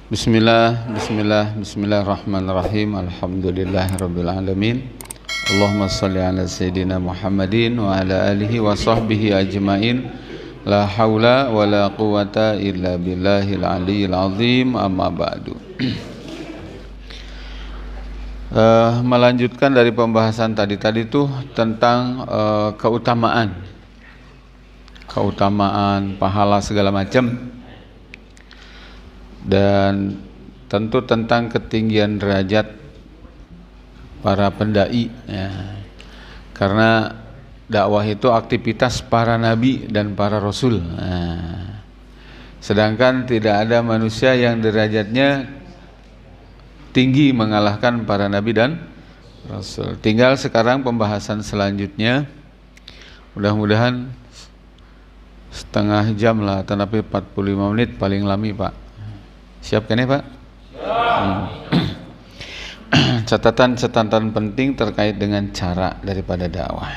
Bismillahirrahmanirrahim. Alhamdulillahirabbil alamin. Allahumma shalli ala sayyidina Muhammadin wa ala alihi wa sahbihi ajmain. La haula wa la quwata illa billahil aliyyil azim. Amma ba'du. Melanjutkan dari pembahasan tadi tuh tentang keutamaan pahala segala macam, dan tentu tentang ketinggian derajat para pendai ya. Karena dakwah itu aktivitas para nabi dan para rasul. Sedangkan tidak ada manusia yang derajatnya tinggi mengalahkan para nabi dan rasul. Tinggal sekarang pembahasan selanjutnya. Mudah-mudahan setengah jam lah, tetapi 45 menit paling lami, Pak. Siap kan ya, Pak? Catatan penting terkait dengan cara daripada dakwah.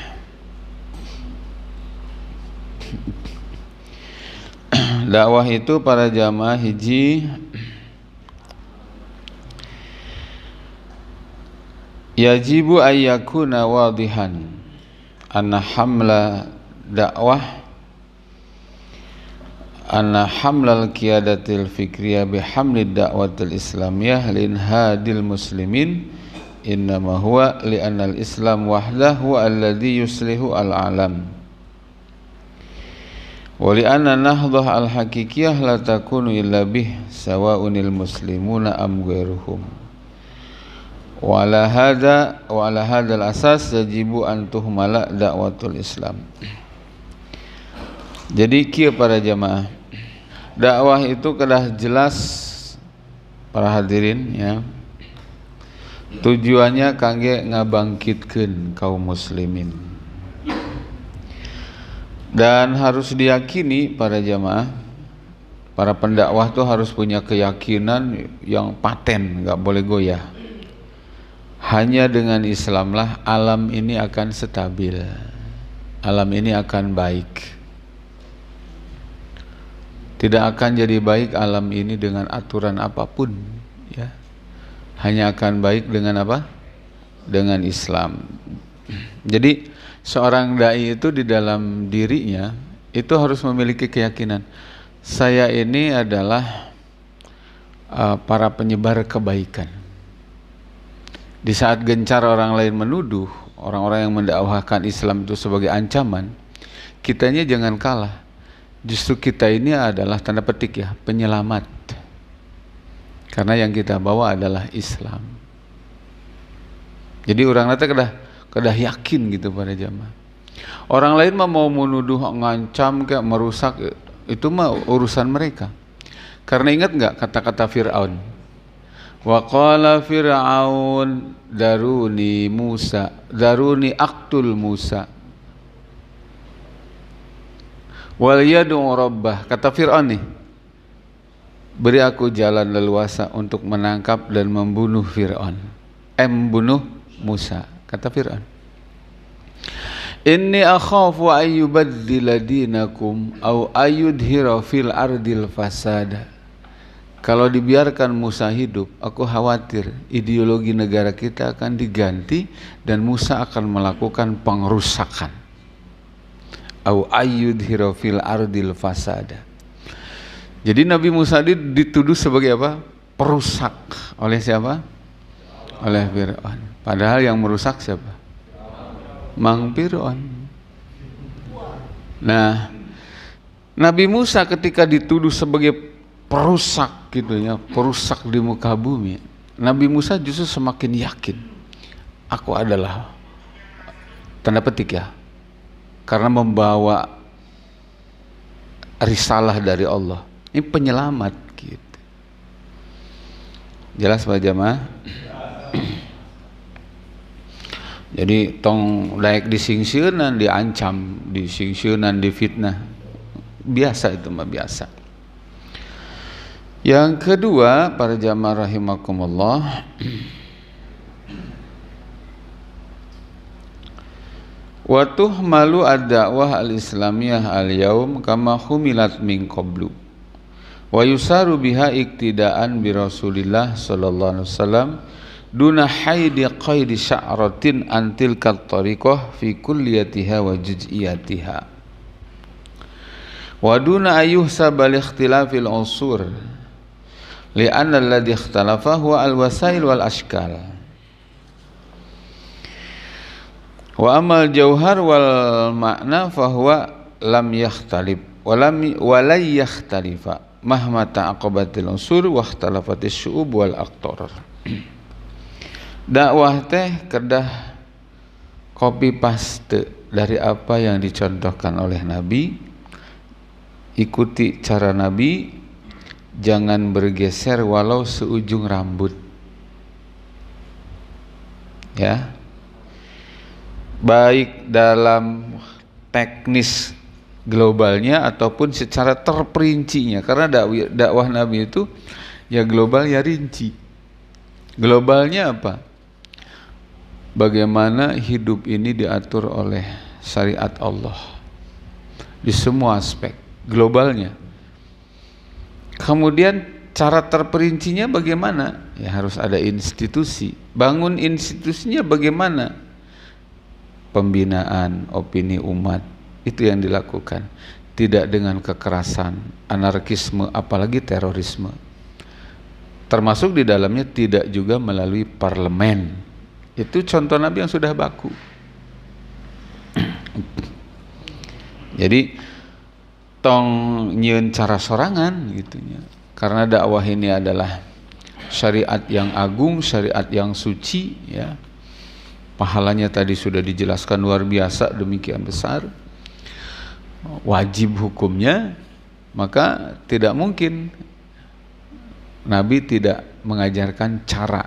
Dakwah itu para jamaah hiji yajibu ayyakuna wadihan anna hamla dakwah anna hamlal qiyadatil fikriyah bihamlid da'watil islamiyah lin hadil muslimin innama huwa li'annal islam wahdah huwa alladhi yuslihu al-alam wa li'anna nahdah al-hakikiyah la takunu illa bih sawa'unil muslimuna am ghairuhum wa ala hadal asas yajibu an tuhmala da'watul islam. Jadi kieu para jamaah, dakwah itu kedah jelas para hadirin ya. Tujuannya kangge ngabangkitkeun kaum muslimin. Dan harus diyakini para jamaah, para pendakwah tuh harus punya keyakinan yang paten, enggak boleh goyah. Hanya dengan Islamlah alam ini akan stabil. Alam ini akan baik. Tidak akan jadi baik alam ini dengan aturan apapun ya. Hanya akan baik dengan apa? Dengan Islam. Jadi seorang dai itu di dalam dirinya itu harus memiliki keyakinan, saya ini adalah para penyebar kebaikan. Di saat gencar orang lain menuduh orang-orang yang mendakwahkan Islam itu sebagai ancaman, kitanya jangan kalah. Justru kita ini adalah tanda petik ya, penyelamat. Karena yang kita bawa adalah Islam. Jadi orang nanti kedah yakin gitu pada jamaah. Orang lain mah mau menuduh, ngancam kayak merusak, itu mah urusan mereka. Karena ingat nggak kata-kata Fir'aun? Wa qala Fir'aun daruni aqtul Musa. Wal yad'u rabbah, kata Fir'aun nih, beri aku jalan leluasa untuk menangkap dan membunuh Fir'aun, membunuh Musa, kata Fir'aun. Inni akhafu ayyubaddila dinakum au ayyudhira fil ardil fasada. Kalau dibiarkan Musa hidup, aku khawatir ideologi negara kita akan diganti dan Musa akan melakukan pengrusakan. Au ayyudhira fil ardil fasada. Jadi Nabi Musa dituduh sebagai apa? Perusak. Oleh siapa? Oleh Fir'aun. Padahal yang merusak siapa? Mang Fir'aun. Nah, Nabi Musa ketika dituduh sebagai perusak gitu ya, perusak di muka bumi, Nabi Musa justru semakin yakin, aku adalah, tanda petik ya, karena membawa risalah dari Allah. Ini penyelamat gitu. Jelas Pak Jamaah? Jadi tong daek disingsieunan, diancam, disingsieunan, difitnah. Biasa itu mah biasa. Yang kedua, para jamaah rahimakumullah, wa tuhmalu ad-da'wah al-islamiyah al-yaum kama humilat min qablu Wa yusaru biha iktidaan bi Rasulillah sallallahu alaihi wasallam duna haidi qaidi sya'ratin antil kat tariqah fi kulliyatiha wa juz'iyatiha wa duna ayyuhsa bal ikhtilafil unsur li'anna alladhi ikhtalafa huwa al-wasail wal ashkal wa amal jauhar wal makna fahuwa lam yakhtalif wa la yakhtalifa mahma ta'aqabatil unsur wa ikhtalafatis syu'ub wal aqtar. Dakwah teh kedah copy paste dari apa yang dicontohkan oleh Nabi. Ikuti cara Nabi, jangan bergeser walau seujung rambut. Ya. Baik dalam teknis globalnya ataupun secara terperincinya, karena dakwah Nabi itu ya global ya rinci. Globalnya apa? Bagaimana hidup ini diatur oleh syariat Allah di semua aspek globalnya. Kemudian cara terperincinya bagaimana? Ya harus ada institusi. Bangun institusinya bagaimana? Pembinaan opini umat. Itu yang dilakukan, tidak dengan kekerasan, anarkisme, apalagi terorisme. Termasuk di dalamnya tidak juga melalui parlemen. Itu contoh Nabi yang sudah baku. Jadi tong nyeun cara sorangan gitunya. Karena dakwah ini adalah syariat yang agung, syariat yang suci, ya. Pahalanya tadi sudah dijelaskan luar biasa, demikian besar. Wajib hukumnya, maka tidak mungkin Nabi tidak mengajarkan cara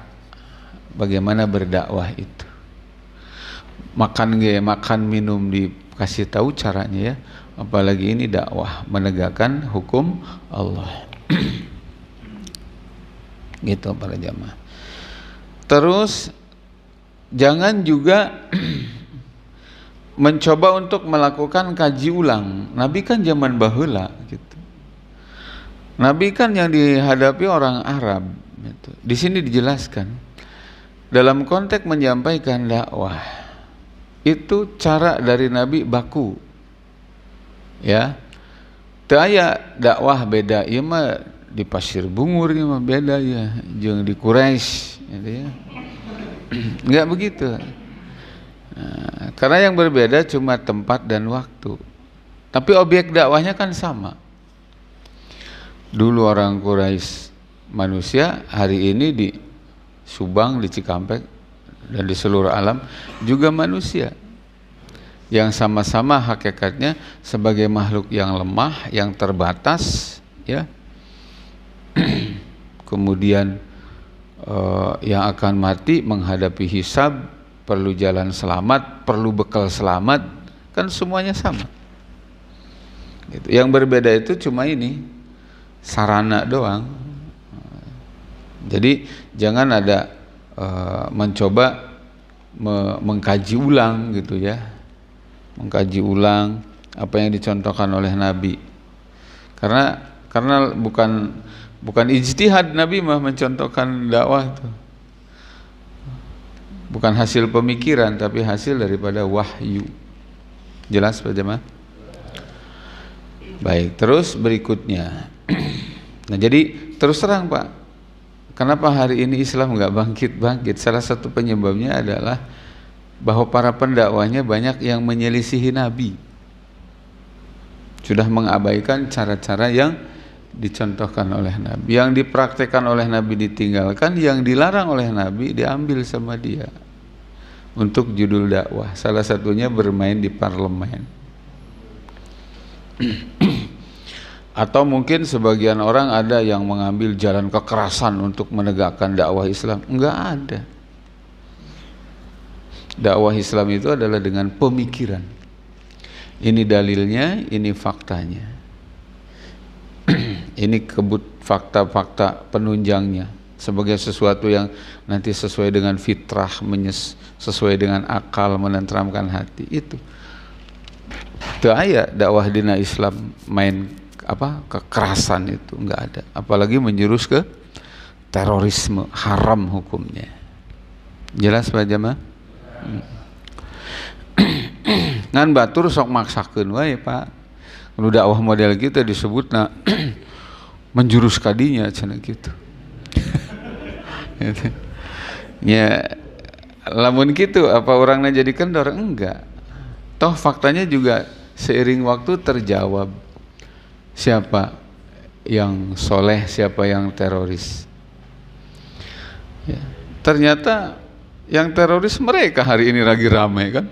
bagaimana berdakwah itu. Makan minum dikasih tahu caranya, ya. Apalagi ini dakwah menegakkan hukum Allah. Gitu para jamaah. Terus jangan juga mencoba untuk melakukan kaji ulang. Nabi kan zaman baheula gitu. Nabi kan yang dihadapi orang Arab gitu. Di sini dijelaskan dalam konteks menyampaikan dakwah itu cara dari Nabi baku. Ya. Teu aya dakwah beda ieu mah di Pasir Bungur ieu mah beda ya jeung di Quraisy gitu ya. Enggak begitu. Nah, karena yang berbeda cuma tempat dan waktu. Tapi objek dakwahnya kan sama. Dulu orang Quraisy manusia, hari ini di Subang, di Cikampek, dan di seluruh alam juga manusia. Yang sama-sama hakikatnya sebagai makhluk yang lemah, yang terbatas, ya. Kemudian yang akan mati, menghadapi hisab, perlu jalan selamat, perlu bekal selamat, kan semuanya sama. Gitu. Yang berbeda itu cuma ini, sarana doang. Jadi jangan ada mencoba mengkaji ulang gitu ya, mengkaji ulang apa yang dicontohkan oleh Nabi. Karena bukan ijtihad Nabi mah mencontohkan dakwah itu. Bukan hasil pemikiran, tapi hasil daripada wahyu. Jelas Pak Jemaah? Baik, terus berikutnya. Nah jadi terus terang Pak, kenapa hari ini Islam nggak bangkit-bangkit? Salah satu penyebabnya adalah bahwa para pendakwahnya banyak yang menyelisihi Nabi. Sudah mengabaikan cara-cara yang dicontohkan oleh Nabi. Yang dipraktekkan oleh Nabi ditinggalkan, yang dilarang oleh Nabi diambil sama dia. Untuk judul dakwah, salah satunya bermain di parlemen. Atau mungkin sebagian orang ada yang mengambil jalan kekerasan untuk menegakkan dakwah Islam. Enggak ada. Dakwah Islam itu adalah dengan pemikiran. Ini dalilnya, ini faktanya. Ini fakta-fakta penunjangnya sebagai sesuatu yang nanti sesuai dengan fitrah, sesuai dengan akal, menenteramkan hati. Itu aya dakwah dina Islam main kekerasan itu nggak ada, apalagi menjurus ke terorisme, haram hukumnya. Jelas Pak Jamaah? Ngan batur sok maksakeun wae Pak. Nu dakwah model kita disebutna menjurus kadinya cenah kitu. Ya lamun kitu apa orangna jadi kendor? Enggak. Toh faktanya juga seiring waktu terjawab siapa yang soleh, siapa yang teroris. Ya, ternyata yang teroris mereka hari ini lagi ramai kan.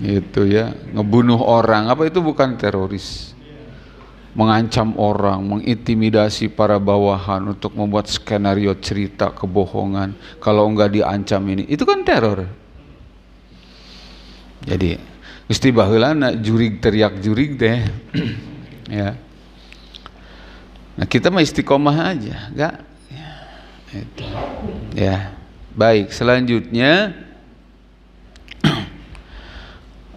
Itu ya, ngebunuh orang, apa itu bukan teroris? Mengancam orang, mengintimidasi para bawahan untuk membuat skenario cerita kebohongan. Kalau enggak diancam ini, itu kan teror. Jadi mesti baheulana jurig teriak jurig deh. Ya. Nah kita mah istiqomah aja, enggak? Ya. Itu. Ya. Baik, selanjutnya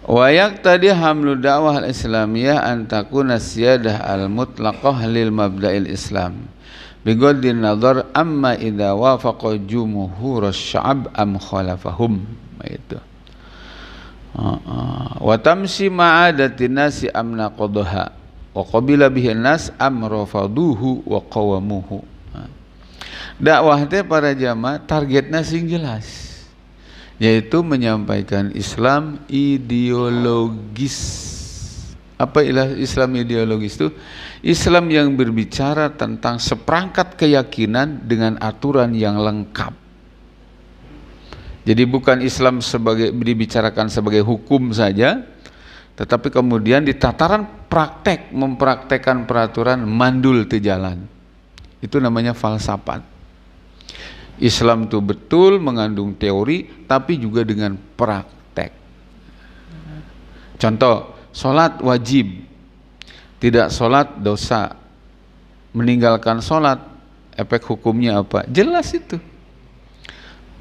wayak tadi hamlu dakwah al-islamiyah an takuna siyadah al-mutlaqah lil mabda'il islam bigoddin nazar amma idza wafaqa jumhur asy-sya'ab am khalafahum. Itu wa tamsi ma'adatin nasi am naqadaha wa qabila bihi nas am rafaduhu wa qawamuhu. Dakwah teh para jamaah targetna sing jelas, yaitu menyampaikan Islam ideologis. Apa Islam ideologis itu? Islam yang berbicara tentang seperangkat keyakinan dengan aturan yang lengkap. Jadi bukan Islam sebagai dibicarakan sebagai hukum saja, tetapi kemudian di tataran praktek mempraktekkan peraturan mandul te jalan. Itu namanya falsafat. Islam itu betul mengandung teori tapi juga dengan praktek. Contoh, sholat wajib, tidak sholat dosa, meninggalkan sholat efek hukumnya apa? Jelas itu.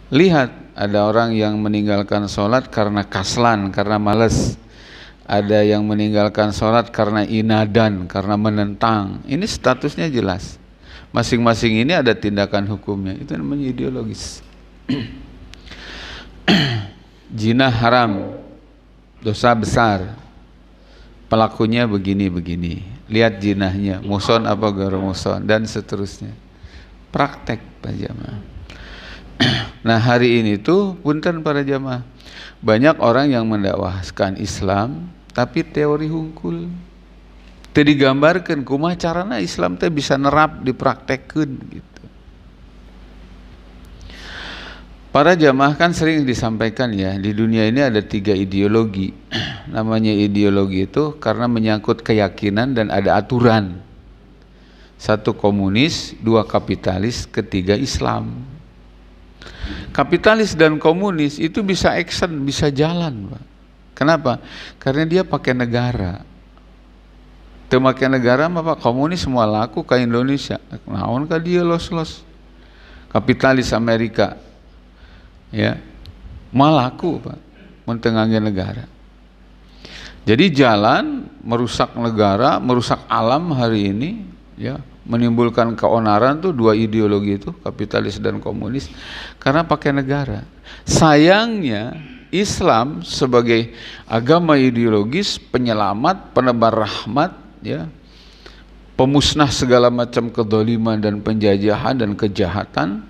Lihat, ada orang yang meninggalkan sholat karena kaslan, karena malas. Ada yang meninggalkan sholat karena inadan, karena menentang. Ini statusnya jelas. Masing-masing ini ada tindakan hukumnya. Itu namanya ideologis. Zina haram, dosa besar, pelakunya begini-begini. Lihat zinahnya, muson apa garo muson, dan seterusnya. Praktek Pak Jamaah. Nah hari ini tuh punten para jamaah, banyak orang yang mendakwahkan Islam tapi teori hungkul. Teu digambarkeun kumaha carana Islam teh bisa nerap dipraktekkeun gitu. Para jamaah kan sering disampaikan ya, di dunia ini ada 3 ideologi. Namanya ideologi itu karena menyangkut keyakinan dan ada aturan. 1 komunis, 2 kapitalis, 3 Islam. Kapitalis dan komunis itu bisa action, bisa jalan, Pak. Kenapa? Karena dia pakai negara. Temakai negara mah Pak, komunis semua laku ke Indonesia. Naon ka dia los-los. Kapitalis Amerika ya malaku Pak, mun teu ngangge negara. Jadi jalan merusak negara, merusak alam hari ini ya, menimbulkan keonaran tuh 2 ideologi itu, kapitalis dan komunis, karena pakai negara. Sayangnya Islam sebagai agama ideologis, penyelamat, penebar rahmat ya, pemusnah segala macam kedoliman dan penjajahan dan kejahatan,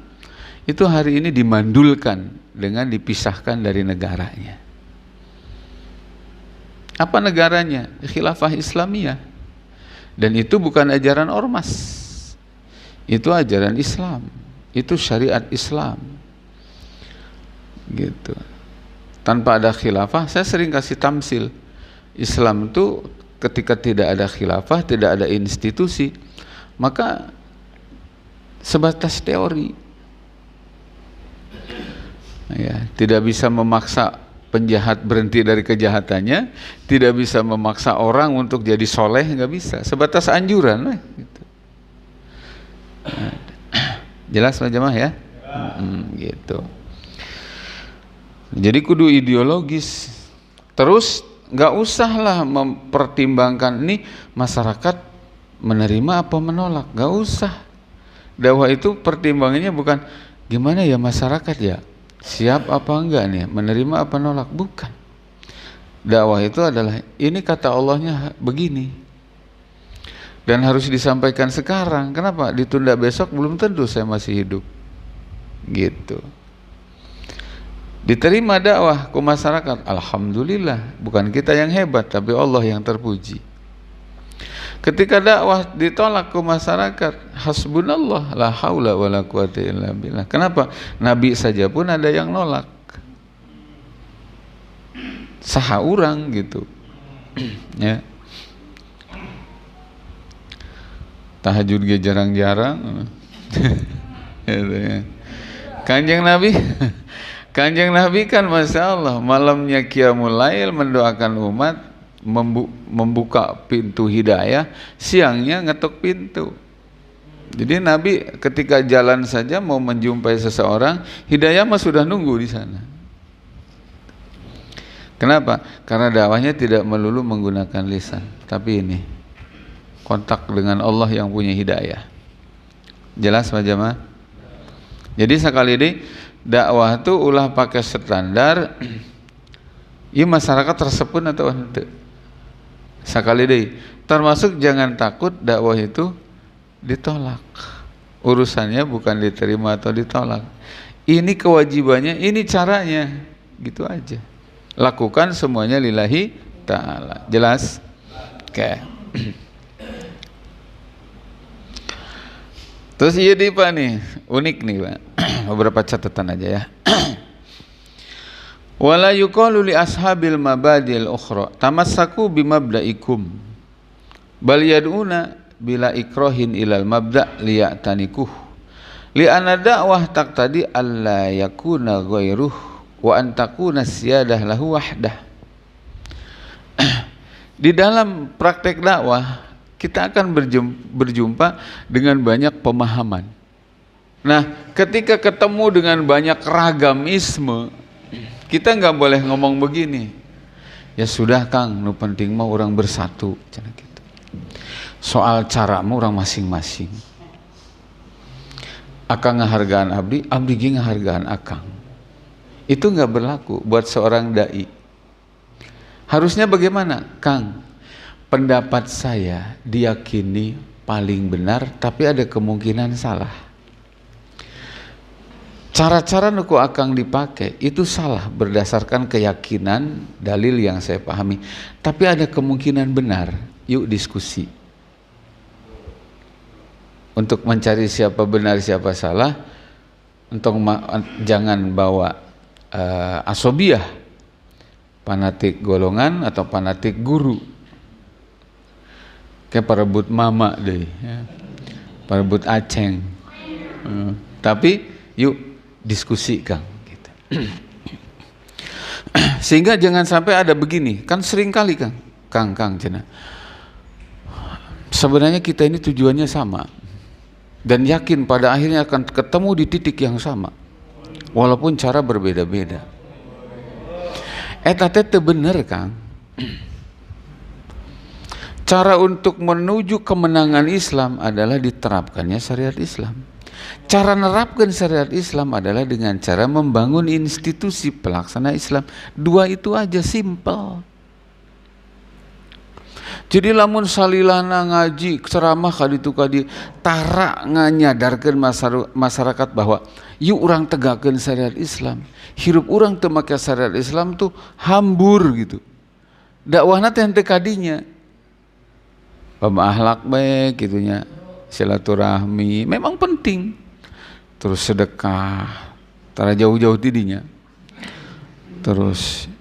itu hari ini dimandulkan dengan dipisahkan dari negaranya. Apa negaranya? Khilafah Islamiyah. Dan itu bukan ajaran ormas, itu ajaran Islam, itu syariat Islam gitu. Tanpa ada khilafah, saya sering kasih tamsil, Islam itu ketika tidak ada khilafah, tidak ada institusi, maka sebatas teori ya, tidak bisa memaksa penjahat berhenti dari kejahatannya, tidak bisa memaksa orang untuk jadi soleh, nggak bisa, sebatas anjuran lah gitu. Jelas Pak Jamaah ya? Gitu. Jadi kudu ideologis. Terus nggak usahlah mempertimbangkan ini masyarakat menerima apa menolak, nggak usah. Dakwah itu pertimbangannya bukan gimana ya masyarakat ya, siap apa enggak nih, menerima apa nolak, bukan. Dakwah itu adalah ini kata Allahnya begini dan harus disampaikan sekarang. Kenapa ditunda besok? Belum tentu saya masih hidup, gitu. Diterima dakwah ke masyarakat, alhamdulillah, bukan kita yang hebat tapi Allah yang terpuji. Ketika dakwah ditolak ke masyarakat, hasbunallah, la haula wala quwata illa billah. Kenapa? Nabi saja pun ada yang nolak, saha urang gitu. Ya. Tahajud ge jarang-jarang. Gitu ya. Kanjeng Nabi kan Masya Allah malamnya Qiyamul Lail mendoakan umat, membuka pintu hidayah, siangnya ngetuk pintu. Jadi Nabi ketika jalan saja mau menjumpai seseorang, hidayah mah sudah nunggu di sana. Kenapa? Karena dakwahnya tidak melulu menggunakan lisan, tapi ini kontak dengan Allah yang punya hidayah. Jelas Pak Jamaah? Jadi sekali ini dakwah itu ulah pakai standar ieu masyarakat tersepun atau henteu. Sakali deui, termasuk jangan takut dakwah itu ditolak. Urusannya bukan diterima atau ditolak. Ini kewajibannya, ini caranya. Gitu aja. Lakukan semuanya lillahi ta'ala. Jelas? Oke. Terus iya di Pak nih, unik nih Pak. Beberapa catatan aja ya. Wala yuqalu li ashabil mabadil ukhra tamassaku bimabda'ikum bal yad'una bila ikrahin ilal mabda' liya'tanikuh li'anna da'wah taqtadi alla yakuna ghairuh wa an takuna siyadah lahu wahdah. Di dalam praktek dakwah kita akan berjumpa dengan banyak pemahaman. Nah, ketika ketemu dengan banyak ragamisme, kita nggak boleh ngomong begini. Ya sudah Kang, nu penting mah orang bersatu, gitu. Soal cara mah orang masing-masing. Akang ngahargaan abdi, abdi ge ngahargaan akang. Itu nggak berlaku buat seorang dai. Harusnya bagaimana, Kang? Pendapat saya diyakini paling benar, tapi ada kemungkinan salah. Cara-cara nuku akang dipakai itu salah berdasarkan keyakinan dalil yang saya pahami, tapi ada kemungkinan benar. Yuk diskusi untuk mencari siapa benar siapa salah, untuk jangan bawa asobiah, fanatik golongan atau fanatik guru, kayak parebut mama deh, ya. Parebut aceng. Tapi yuk diskusi Kang, gitu. Sehingga jangan sampai ada begini, kan sering kali Kang cina. Sebenarnya kita ini tujuannya sama dan yakin pada akhirnya akan ketemu di titik yang sama, walaupun cara berbeda-beda. Eta teh teu bener Kang. Cara untuk menuju kemenangan Islam adalah diterapkannya syariat Islam. Cara menerapkan syariat Islam adalah dengan cara membangun institusi pelaksana Islam. Dua itu aja, simple. Jadi lamun salilana ngaji ceramah kaditu kadi tara nganyadarkeun masyarakat bahwa yuk urang tegakkeun syariat Islam. Hirup urang teu make syariat Islam tuh hambur gitu. Dakwahna teh henteu kadinya. Pemahlak baik gitunya. Silaturahmi memang penting. Terus sedekah, tara jauh-jauh tidinya. Terus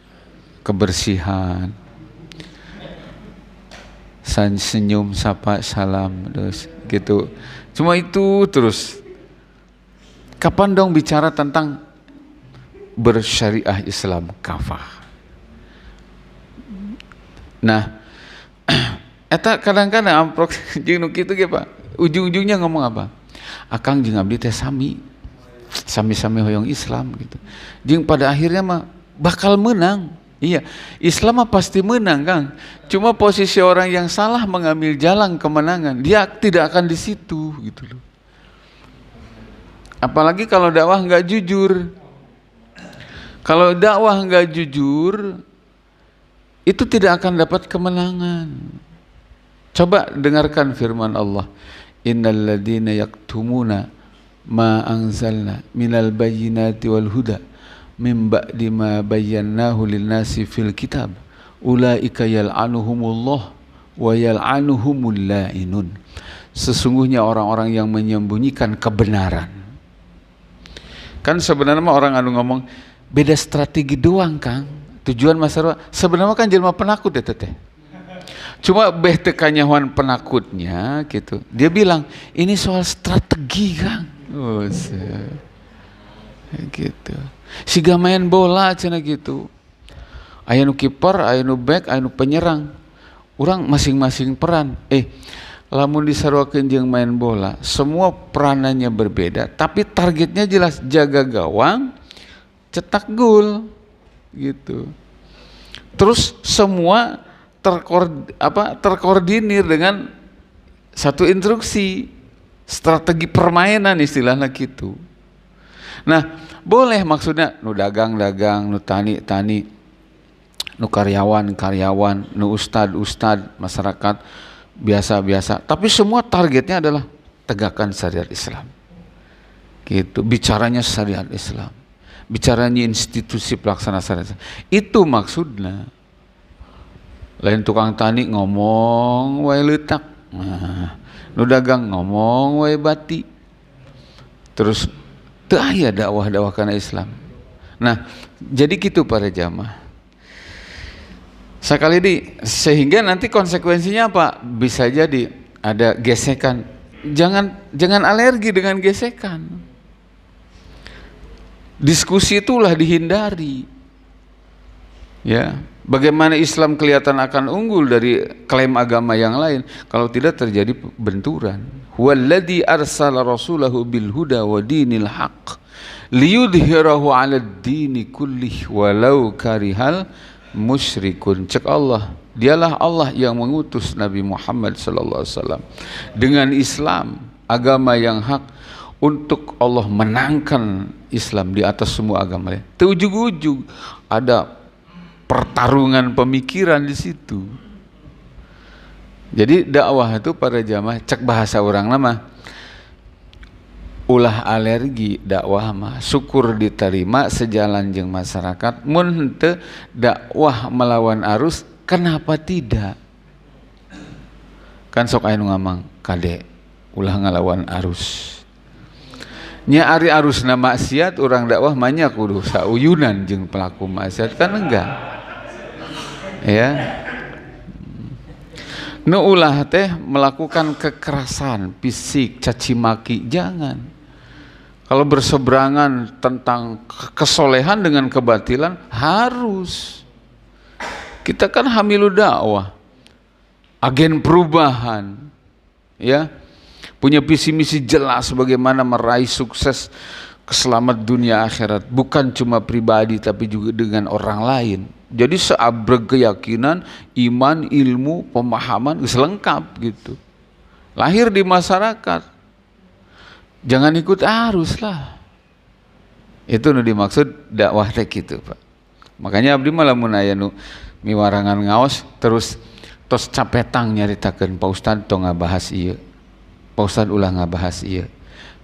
kebersihan, senyum, sapa, salam, terus gitu. Cuma itu terus. Kapan dong bicara tentang bersyariah Islam kafah? Nah, eta kadang-kadang amprok jeung nu kitu ge Pak. Ujung-ujungnya ngomong apa? Akang jeung abdi teh sami hoyong Islam gitu. Jeung pada akhirnya mah bakal menang. Iya, Islam mah pasti menang, Kang. Cuma posisi orang yang salah mengambil jalan kemenangan, dia tidak akan di situ gitu loh. Apalagi kalau dakwah nggak jujur. Kalau dakwah nggak jujur, itu tidak akan dapat kemenangan. Coba dengarkan firman Allah. Innal ladzina yaktumuna ma anzalna minal bayyinati wal huda min ba'di ma bayyanahu lin-nasi fil kitab ulaika yal'anuhumullah wa yal'anuhumul la'inun. Sesungguhnya orang-orang yang menyembunyikan kebenaran. Kan sebenarnya orang anu ngomong beda strategi doang, Kang. Tujuan masyarakat sebenarnya kan jelema penakut ya teteh. Cuma beh tekanyawan penakutnya gitu. Dia bilang ini soal strategi, Kang. Oh, gitu. Siga main bola cenah gitu. Aya nu kiper, aya nu back, aya nu penyerang. Urang masing-masing peran. Lamun disaruakeun jeung main bola, semua peranannya berbeda, tapi targetnya jelas jaga gawang, cetak gol gitu. Terus semua terkoordinir dengan satu instruksi, strategi permainan istilahnya gitu. Nah, boleh maksudnya nu dagang, nu tani, nu karyawan, nu ustad, masyarakat biasa-biasa. Tapi semua targetnya adalah tegakkan syariat Islam. Gitu, bicaranya syariat Islam. Bicaranya institusi pelaksana syariat Islam. Itu maksudnya. Lain tukang tani ngomong wae leutak. Nah, nu dagang ngomong wae bati. Terus teu aya dakwah-dakwah kana Islam. Nah, jadi gitu para jamaah. Sekali sehingga nanti konsekuensinya apa? Bisa jadi ada gesekan. Jangan alergi dengan gesekan. Diskusi itulah dihindari. Ya, bagaimana Islam kelihatan akan unggul dari klaim agama yang lain kalau tidak terjadi benturan. Huwallazi arsala rasulahu bil huda wa dinil haqq liyudhhirahu 'alad dini kullih walau karihal musyrikun. Cek Allah, dialah Allah yang mengutus Nabi Muhammad sallallahu alaihi wasallam dengan Islam, agama yang hak, untuk Allah menangkan Islam di atas semua agama lain. Ujug-ujug ada pertarungan pemikiran di situ. Jadi dakwah itu para jamaah cek bahasa orang nama ulah alergi dakwah mah syukur diterima sejalan jeung masyarakat. Mun henteu dakwah melawan arus, kenapa tidak? Kan sok aya nu ngamang kade ulah ngalawan arus. Nya ari arusna maksiat urang dakwah mah nya kudu sauyunan jeung pelaku maksiat kan enggak. Ya. Nu ulah teh melakukan kekerasan fisik, caci maki, jangan. Kalau berseberangan tentang kesolehan dengan kebatilan harus. Kita kan hamilu dakwah, agen perubahan, ya, punya visi misi jelas bagaimana meraih sukses keselamat dunia akhirat, bukan cuma pribadi tapi juga dengan orang lain. Jadi seabreg keyakinan, iman, ilmu, pemahaman lengkap gitu. Lahir di masyarakat. Jangan ikut arus lah. Itu nu dimaksud dakwah teh gitu, Pak. Makanya abdi mah lamun aya nu miwarangan ngaos terus tos capetang nyaritakeun Pak Ustad tong ngabahas ieu. Pak Ustad ulah ngabahas ieu.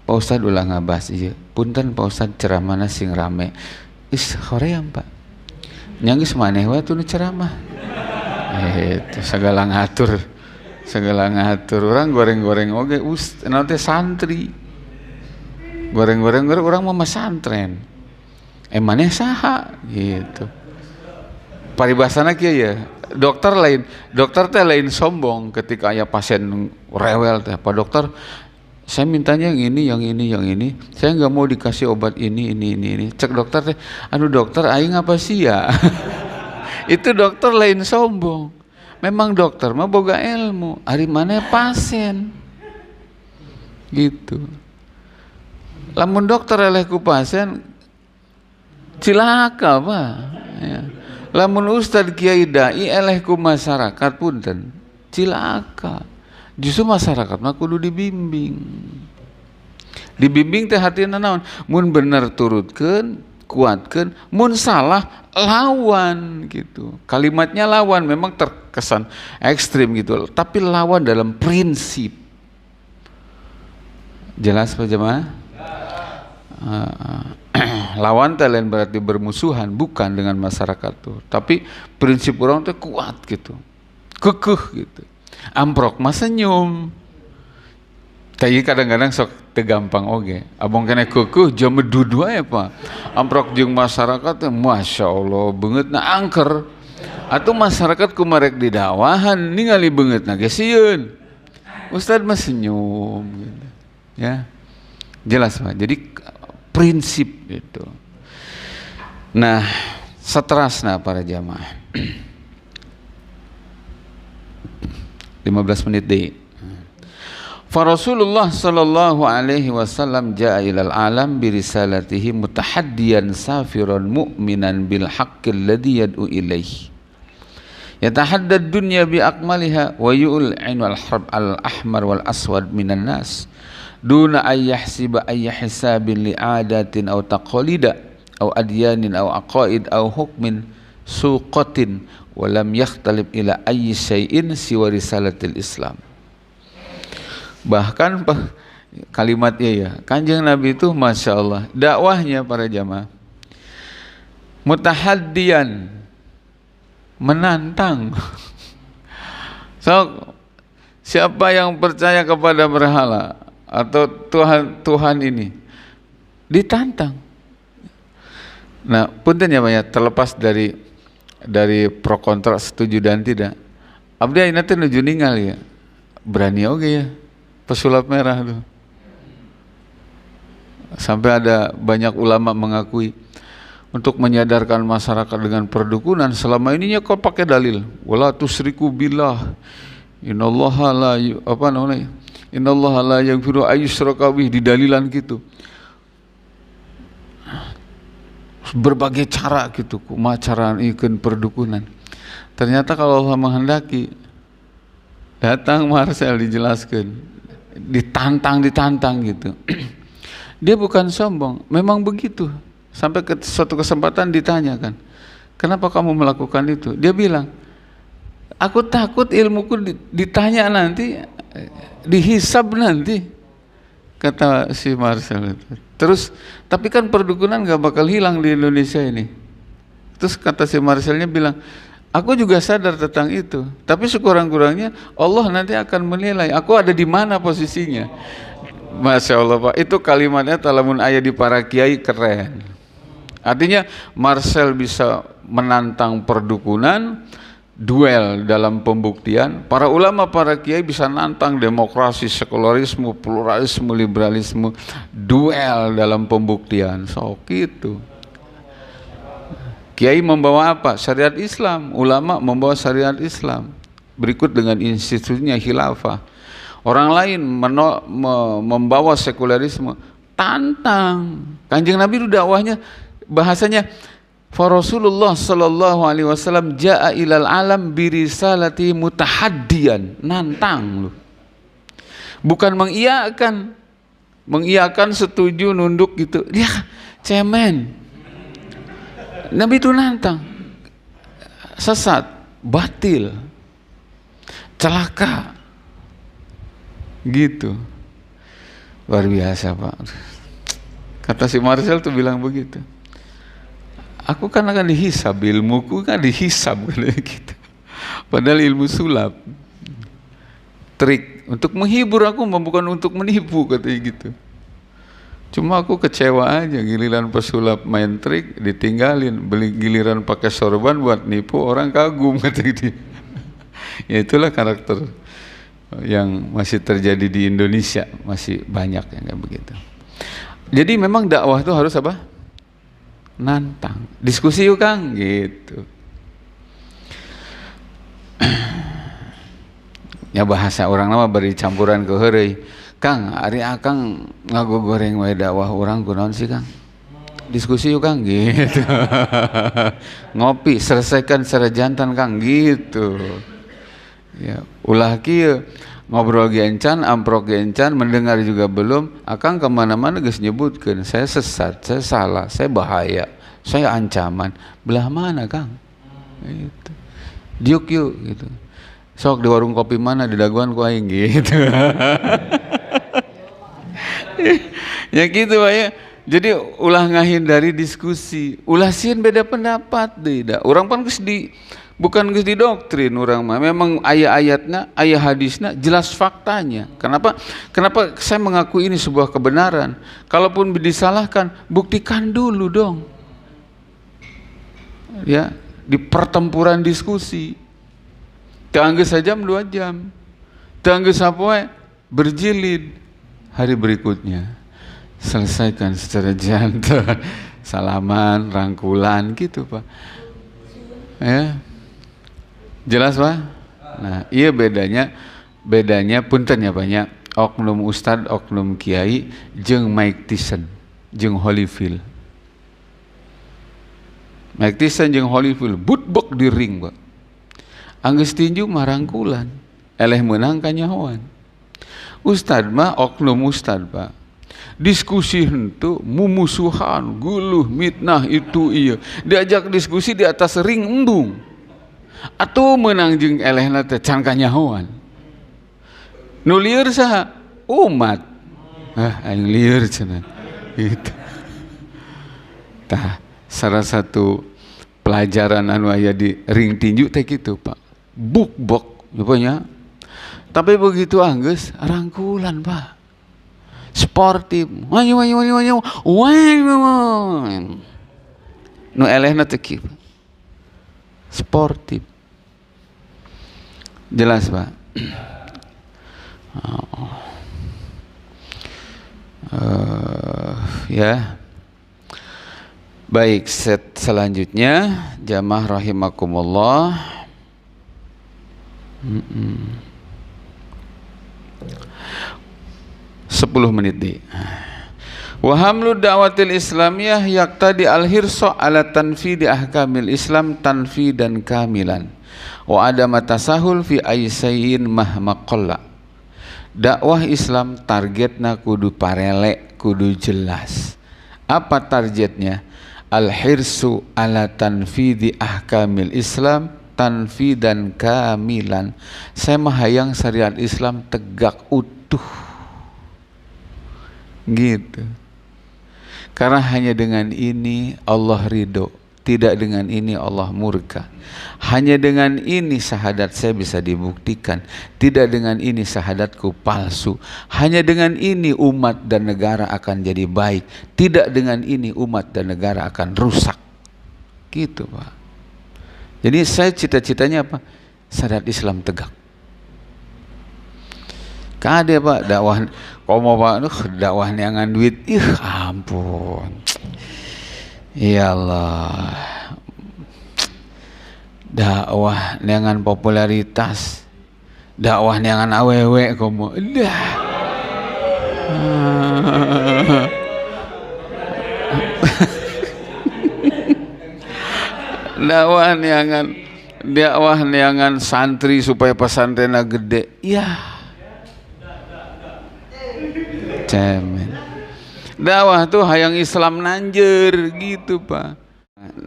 Pak Ustad ulah ngabahas ieu. Punten Pak Ustad ceramahna sing rame. Hoream, Pak. Nyanggeus maneh wae tuh ceramah. Itu segala ngatur urang goreng-goreng oge naon teh santri. Goreng-goreng urang mah pesantren. Maneh saha gitu. Paribasana kieu ya. Dokter teh lain sombong ketika aya pasien rewel teh. Pak dokter, saya mintanya yang ini. Saya nggak mau dikasih obat ini. Cek dokter teh, aduh dokter aing apa sih ya? Itu dokter lain sombong. Memang dokter mah boga ilmu, ari maneh pasien. Gitu. Lamun dokter eleh ku pasien Cilaka Pak. Ya. Lamun ustad kiai dai eleh ku masyarakat punten cilaka. Justru masyarakat mah kudu dibimbing. Dibimbing teh hatina naon? Mun bener turutkeun, kuatkeun, mun salah lawan gitu. Kalimatnya lawan memang terkesan ekstrim gitu, tapi lawan dalam prinsip. Jelas Pak jemaah? Lawan lain berarti bermusuhan, bukan dengan masyarakat tuh, tapi prinsip orang tuh kuat gitu, kekeh gitu. Amprok mas senyum, tapi kadang-kadang sok tegampang oge. Abang kena kekeh jam dua ya Pak. Amprok jeung masyarakat tuh, masya Allah banget na angker. Atau masyarakat kumarek di dakwahan ningali banget na gesieun. Ustad mas senyum gitu. Ya. Jelas Pak. Jadi prinsip itu. Nah, seterusnya para jamaah. 15 menit deh. Fa Rasulullah sallallahu alaihi wasallam jaa ilal alam bi risalatihi mutahaddiyan safiran mu'minan bil haqqil ladzi yad'u ilaihi. Yatahadda ad-dunya bi akmaliha wa yu'linu al-harb al-ahmar wal aswad minan nas. Duna ayyahsiba ayyahisabin li'adatin aw taqalida aw adyanin aw aqaid aw hukmin suqatin wa lam yakhtalib ila ayyi syai'in siwa risalatil Islam. Bahkan kalimatnya ya, Kanjeng Nabi itu masya Allah dakwahnya para jamaah mutahaddian, menantang. So, siapa yang percaya kepada berhala atau Tuhan ini ditantang. Nah, punten ya Pak ya, terlepas dari pro kontra, setuju dan tidak. Abdi ayeuna teh nuju ningali ya. Berani oge ya. Pesulap merah tuh. Sampai ada banyak ulama mengakui untuk menyadarkan masyarakat dengan perdukunan selama ininya kau pakai dalil wala tusriku billah innallaha la apa namanya innallaha la yaghfiru ayyushraka bih, di dalilan gitu berbagai cara gitu kumacaran ikeun perdukunan. Ternyata kalau Allah menghendaki datang Marcel dijelaskan ditantang gitu. Dia bukan sombong, memang begitu. Sampai ke suatu kesempatan ditanyakan, kenapa kamu melakukan itu? Dia bilang, aku takut ilmuku ditanya nanti, dihisab nanti, kata si Marcel itu. Terus, tapi kan perdukunan gak bakal hilang di Indonesia ini. Terus kata si Marcelnya bilang, aku juga sadar tentang itu, tapi sekurang-kurangnya Allah nanti akan menilai aku ada di mana posisinya. Masya Allah Pak, itu kalimatnya talamun ayat di para kiai keren. Artinya Marcel bisa menantang perdukunan, duel dalam pembuktian. Para ulama, para kiai bisa nantang demokrasi, sekularisme, pluralisme, liberalisme, duel dalam pembuktian. So gitu. Kiai membawa apa? Syariat Islam. Ulama membawa syariat Islam. Berikut dengan institusinya khilafah. Orang lain membawa sekularisme. Tantang. Kanjeng Nabi itu dakwahnya bahasanya fa Rasulullah sallallahu alaihi wasallam jaa ilal alam birisalati mutahaddian, nantang lu. Bukan mengiyakan. Mengiyakan setuju nunduk gitu. Dia cemen. Nabi itu nantang. Sesat, batil, celaka. Gitu. Luar biasa Pak. Kata si Marcel tuh bilang begitu. Aku kan akan dihisab, ilmuku kan dihisab gitu. Padahal ilmu sulap, trik untuk menghibur aku, bukan untuk menipu katanya gitu. Cuma aku kecewa aja, giliran pesulap main trik ditinggalin, beli giliran pakai sorban buat nipu orang kagum katanya dia. Ya itulah karakter yang masih terjadi di Indonesia, masih banyak yang kayak begitu. Jadi memang dakwah itu harus apa? Nantang, diskusi yuk Kang, gitu. Ya bahasa orang nama beri campuran ke heureuy. Kang, ari akang ngagogoreng wae dakwah urang kunaon sih Kang? diskusi yuk Kang gitu. Ngopi selesaikan secara jantan Kang gitu. Ya, ulah kieu ngobrol gencan, amprok gencan, mendengar juga belum. Akang kemana-mana geus nyebutkeun, saya sesat, saya salah, saya bahaya, saya ancaman. Belah mana Kang? Gitu. Diuk yuk gitu. Sok di warung kopi mana di daguan ku aing gitu. Ya gitu Pak ya. Jadi ulah ngahindari diskusi, ulah sieun beda pendapat deui da. Urang pan geus bukan geus didoktrin urang mah. Memang aya ayatna, aya hadisna, jelas faktanya. Kenapa saya mengaku ini sebuah kebenaran? Kalaupun disalahkan, buktikan dulu dong. Ya, di pertempuran diskusi. Teanggeus sajam 2 jam. Teanggeus sapoe berjilid. Hari berikutnya selesaikan secara jantan, salaman, rangkulan gitu Pak. Ya. Jelas Pak? Nah, iya bedanya punten ya banyak oknum ustad, oknum kiai jeung Mike Tyson, jeung Holyfield. Mike Tyson jeung Holyfield butbok di ring Pak. Anggeus tinju mah rangkulan, eleh meunang kanyahoan. Ustad mah oknum ustad Pak. Diskusi henteu mumusuhan, guluh, mitnah itu iya. Diajak diskusi di atas ring embung. Atuh meunang jeung elehna teh can kanyahoan. Nu lieur saha? Umat. Aing lieur cenah. Gitu. Tah, salah satu pelajaran anu aya di ring tinju teh kitu Pak. Buk-bok rupanya. Tapi begitu anggeus rangkulan Pak. Sportif. Wanyu. Nu elehna teh kieu. Sportif. Jelas Pak. Ya. Baik, set selanjutnya jamaah rahimakumullah. 10 menit deh. Wa hamlu da'watil islamiyah yaqtadi al-hirsa ala tanfidi ahkamil Islam tanfidan kamilan wa adama tasahul fi aysayin mahma qalla. Dakwah Islam targetna kudu parele, kudu jelas. Apa targetnya? Al-hirsu ala tanfidi ahkamil Islam tanfidan kamilan. Saya mahayang syariat Islam tegak utuh. Gitu. Karena hanya dengan ini Allah ridho, tidak dengan ini Allah murka. Hanya dengan ini syahadat saya bisa dibuktikan, tidak dengan ini syahadatku palsu. Hanya dengan ini umat dan negara akan jadi baik, tidak dengan ini umat dan negara akan rusak. Gitu Pak. Jadi saya cita-citanya apa? Syariat Islam tegak. Kade Pak dakwah komo Pak, dakwah neangan duit, ampun. Ya Allah. Dakwah neangan popularitas. Dakwah neangan awewe komo. Dah. dakwah neangan santri supaya pesantrenna gede. Ya. Cemen. Dakwah tuh hayang Islam nanjer gitu Pak.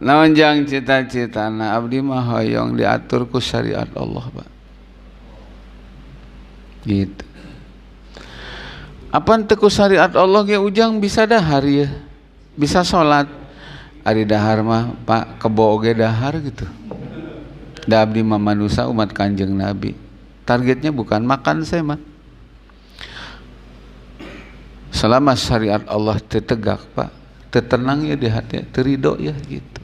Naon jang cita-citana abdi mah hayang diatur ku syariat Allah Pak. Gitu. Apaan teu ku syariat Allah ge ujang bisa dahar ya. Bisa salat. Ari dahar mah Pak kebo oge dahar gitu. Da abdi mah manusia umat Kanjeng Nabi. Targetnya bukan makan saya mah. Selama syariat Allah tegak Pak, tenang ya di hati, terido ya gitu.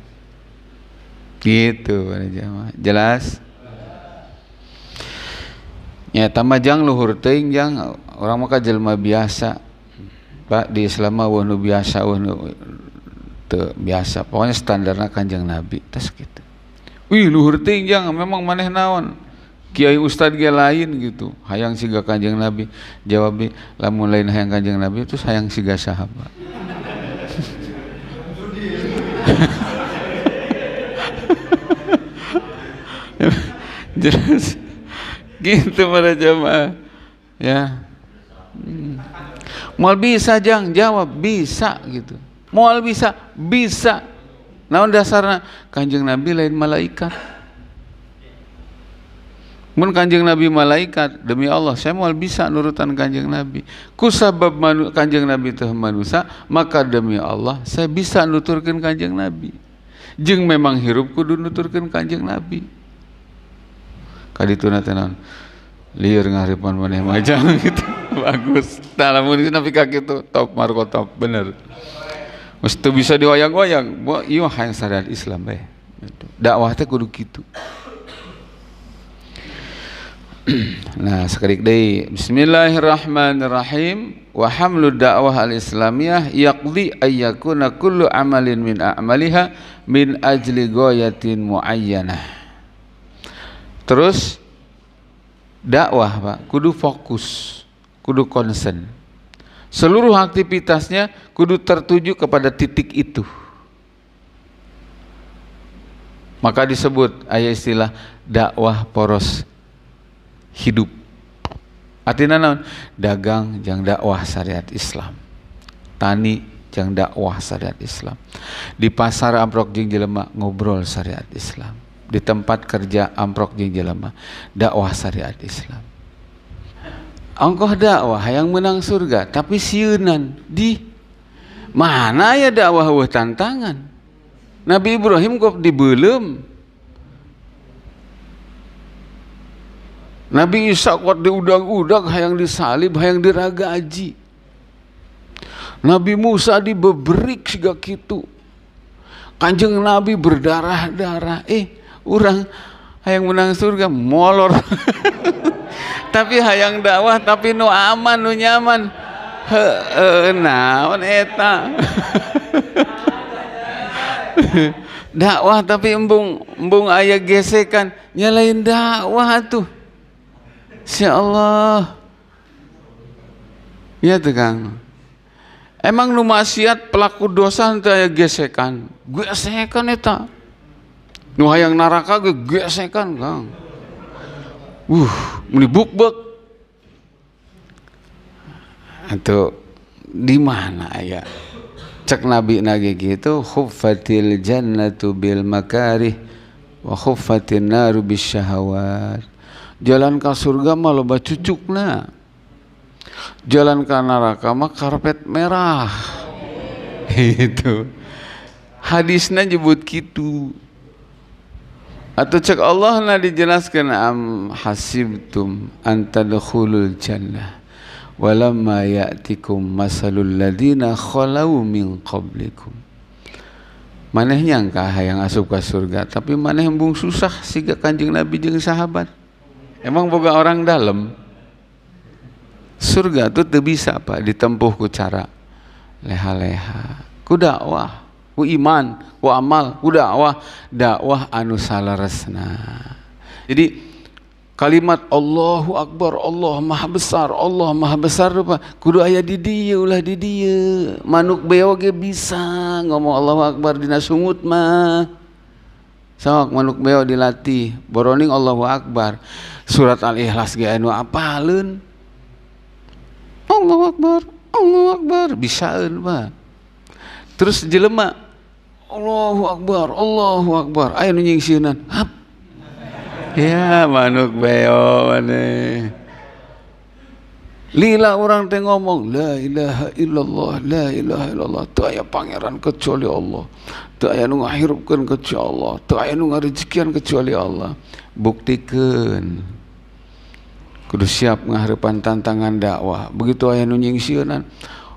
Gitu para jamaah. Jelas? Ya tamajang luhur teuing jang orang mah jelema biasa. Pak di Islam mah wah nu biasa wah nu teu biasa. Pokoknya standarna Kanjeng Nabi tos gitu. Wih luhur teuing jang memang maneh naon? Kiai ustad ge lain gitu. Hayang siga Kanjeng Nabi. Jawab lamun lain hayang Kanjeng Nabi terus hayang siga sahabat. Jelas gitu para jamaah ya. Moal bisa jang jawab bisa gitu. Moal bisa bisa. Naon dasarna? Kanjeng Nabi lain malaikat. Mun Kanjeng Nabi malaikat, demi Allah saya moal bisa nurutan Kanjeng Nabi. Kusabab Kanjeng Nabi teh manusia, maka demi Allah saya bisa nuturkeun Kanjeng Nabi. Jeung memang hirup kudu nuturkeun Kanjeng Nabi. Kadituna teh naon? Lieur ngaharipan maneh majang gitu. Bagus. Tah lamun nepi ka kitu top marko top bener. Mesti bisa diwayang-wayang. Ieu hayang syariat Islam bae. Dakwah teh kudu kitu. Nah, sakadik deui. Bismillahirrahmanirrahim. Wa hamlu dakwah al-islamiyah yaqdi ayyakuna kullu amalin min a'maliha min ajli ghayatin muayyanah. Terus dakwah, Pak, kudu fokus, kudu konsen. Seluruh aktivitasnya kudu tertuju kepada titik itu. Maka disebut aya istilah dakwah poros hidup. Artinya naon? Dagang jang dakwah syariat Islam. Tani jang dakwah syariat Islam. Di pasar amprok jeung jelema ngobrol syariat Islam. Di tempat kerja amprok jeung jelema dakwah syariat Islam. Angkoh dakwah yang menang surga tapi sieunan di mana ya dakwah weuh tantangan. Nabi Ibrahim kok dibeulem. Nabi Isa kuat diudag-udag hayang disalib, hayang diragaji. Nabi Musa dibebrik siga kitu. Kanjeng Nabi berdarah-darah. Urang hayang menang surga molor. Tapi hayang dakwah tapi nu aman nu nyaman. Heueuh naon eta. Dakwah tapi embung aya gesekan, nyalain dakwah tuh. Insya Allah. Ya tuh Kang. Emang nu maksiat pelaku dosa teu aya gesekan. Gesekan eta. Nu hayang neraka ge gesekan Kang. Meni bukbek. Atuh di mana aya? Cek Nabi nage gitu, khuffatil jannatu bil makarih wa khuffatin naru bisyahawat. Jalan ke surga mah loba cucukna. Jalan ke neraka mah karpet merah. Itu. Hadisna nyebut kitu. Atau cek Allah na dijelaskan am hasibtum an tadkhulul jannah walamma ya'tikum masalul ladina khalau min qablikum. Maneh nyangka hayang asup ka surga tapi maneh embung susah siga Kanjeng Nabi jeung sahabat. Emang boga orang dalam surga tuh teu bisa Pak ditempuh ku cara leha-leha, ku dakwah, ku iman, ku amal, ku dakwah anu salaresna. Jadi kalimat Allahu Akbar, Allah Maha Besar Pak, kudu aya di dieu ulah di dieu. Manuk beo ge bisa ngomong Allahu Akbar dina sungut mah. Sok manuk beo dilatih, boroning Allahu Akbar. Surat Al-Ikhlas ge anu apaleun. Allahu Akbar, bisaeun Pak. Terus jelema Allahu Akbar, aya nu nyingsieunna. Hap. Ya manuk beo maneh. Lila orang teh ngomong la ilaha illallah, teu aya pangeran kecuali Allah. Teu aya nu ngahirupkeun kecuali Allah, teu aya nu ngarejekian kecuali Allah. Buktikeun. Kudu siap ngahareupan tantangan dakwah. Begitu aya nu nyingsieunna,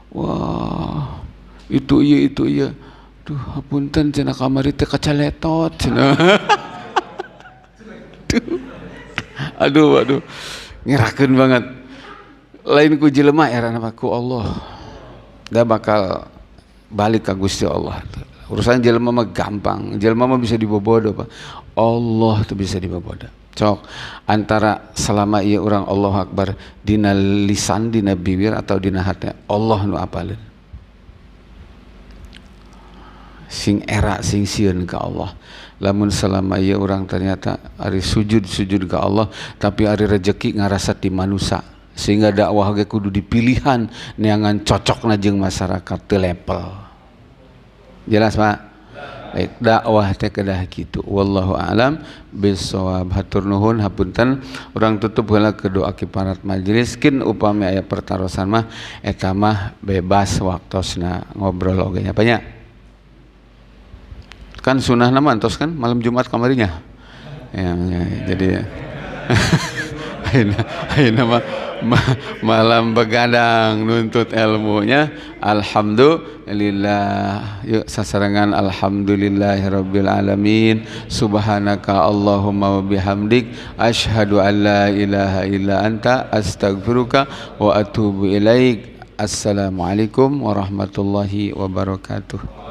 wah, itu ieu. Duh, hapunten cenah kamari teh kacaletot cenah. Aduh, ngerakeun banget. Lain ku jelema erana ku Allah. Da bakal balik ka Gusti Allah. Urusan jelema mah gampang. Jelema mah bisa dibobodo, Pak. Allah tuh bisa dibobodo. Cok antara selama ieu urang Allahu Akbar dina lisan, dina bibir atau dina hati, Allah nu apaleun. sing era sing sieun ka Allah. Lamun selama ieu urang ternyata ari sujud ke Allah tapi ari rezeki ngarasa ti manusia, sehingga dakwah ge kudu dipilihan neangan cocokna jeung masyarakat teu level. Jelas Pak? Baik, dakwah teh kedah kitu. Wallahu a'lam bishawab. Hatur nuhun, hapunten urang tutup heula kedua kiparat majelis. Kin upami aya pertarosan mah eta mah bebas waktosna ngobrol oge nya nya. Kan sunahna mah entos kan malam Jumat kamarinya. Ya, jadi ayeuna mah malam begadang nuntut ilmunya. Alhamdulillah. Yuk sasarangan alhamdulillahirabbil alamin. Subhanaka Allahumma wa bihamdik asyhadu an la ilaha illa anta astaghfiruka wa atubu ilaik. Assalamualaikum warahmatullahi wabarakatuh.